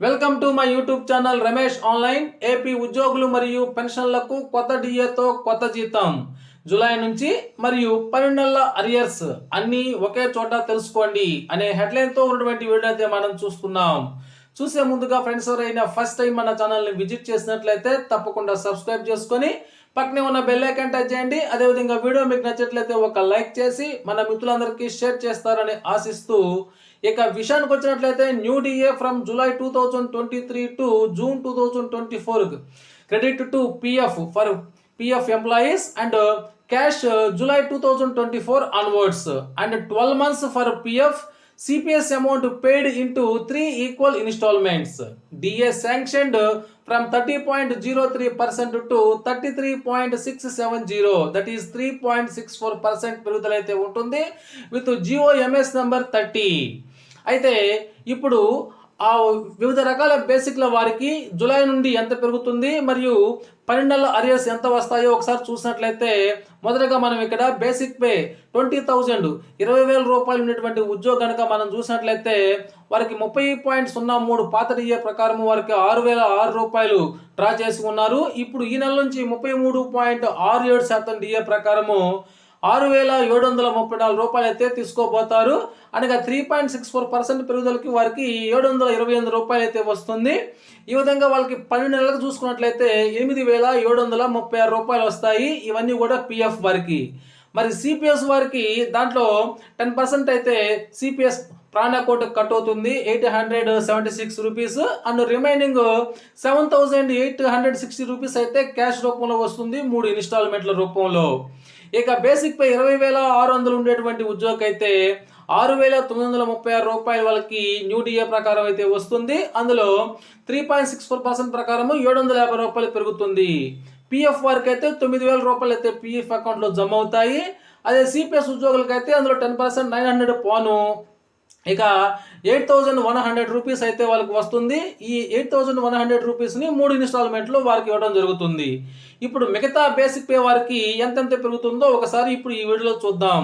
Welcome to my YouTube channel Ramesh online. AP ఉద్యోగులు మరియు పెన్షన్లకు కొత్త డిఏతో కొత్త జీతం జూలై నుంచి మరియు 12 నెలల అరియర్స్ అన్నీ ఒకే చోట తెలుసుకోండి అనే హెడ్లైన్తో ఉన్నటువంటి వీడియో అయితే మనం చూస్తున్నాం. చూసే ముందుగా ఫ్రెండ్స్ ఎవరైనా ఫస్ట్ టైం మన ఛానల్ని విజిట్ చేసినట్లయితే తప్పకుండా సబ్స్క్రైబ్ చేసుకొని పక్కనే ఉన్న బెల్ ఐకాన్ టచ్ చేయండి. అదేవిధంగా వీడియో మీకు నచ్చినట్లయితే ఒక లైక్ చేసి మన మిత్రులందరికీ షేర్ చేస్తారని ఆశిస్తూ ఇక విషయానికి వచ్చినట్లయితే new DA from July 2023 to June 2024 credit to PF for PF employees and cash July 2024 onwards and 12 months for PF CPS amount paid into 3 equal installments. DA sanctioned from 30.03% to 33.670, that is 3.64% పెరుగుదలైతే ఉంటుంది with GOMS number 30. అయితే ఇప్పుడు ఆ వివిధ రకాల బేసిక్ల వారికి July నుండి ఎంత పెరుగుతుంది మరియు 12 నెలల అరియర్స్ ఎంత వస్తాయో ఒకసారి చూసినట్లయితే మొదటగా మనం ఇక్కడ బేసిక్ పే 20,000 20,000 రూపాయలు ఉన్నటువంటి ఉద్యోగం కనుక మనం చూసినట్లయితే వారికి 30.03 పాత డిఏ ప్రకారం వారికి 6,006 రూపాయలు డ్రా చేసి ఉన్నారు. ఇప్పుడు ఈ నెల నుంచి 33.67% డిఏ ప్రకారము 6,734 రూపాయలు అయితే తీసుకోబోతారు. అనగా 3.64% పెరుగుదలకి వారికి 728 రూపాయలు అయితే వస్తుంది. ఈ విధంగా వాళ్ళకి 12 నెలలకు చూసుకున్నట్లయితే 8,736 రూపాయలు వస్తాయి. ఇవన్నీ కూడా పిఎఫ్ వారికి. మరి సిపిఎస్ వారికి దాంట్లో 10% అయితే సిపిఎస్ ప్రాణ కోట్ కట్ అవుతుంది, 876 రూపీస్. అండ్ రిమైనింగ్ 7,860 రూపీస్ అయితే క్యాష్ రూపంలో వస్తుంది 3 ఇన్స్టాల్మెంట్ల రూపంలో. ఇక బేసిక్ పై 20,600 ఉండేటువంటి ఉద్యోగం అయితే 6,936 రూపాయలు వాళ్ళకి న్యూ డిఏ ప్రకారం అయితే వస్తుంది. అందులో 3.64% ప్రకారం 750 రూపాయలు పెరుగుతుంది. పిఎఫ్ వారికి అయితే 9,000 రూపాయలు అయితే పిఎఫ్ అకౌంట్లో జమ అవుతాయి. అదే సిపిఎస్ ఉద్యోగులకి అయితే అందులో 10% 900 పోను, ఇక 8,100 రూపీస్ అయితే వాళ్ళకి వస్తుంది. ఈ 8,100 రూపీస్ని 3 ఇన్స్టాల్మెంట్లో వారికి ఇవ్వడం జరుగుతుంది. ఇప్పుడు మిగతా బేసిక్ పే వారికి ఎంతెంత పెరుగుతుందో ఒకసారి ఇప్పుడు ఈ వీడియోలో చూద్దాం.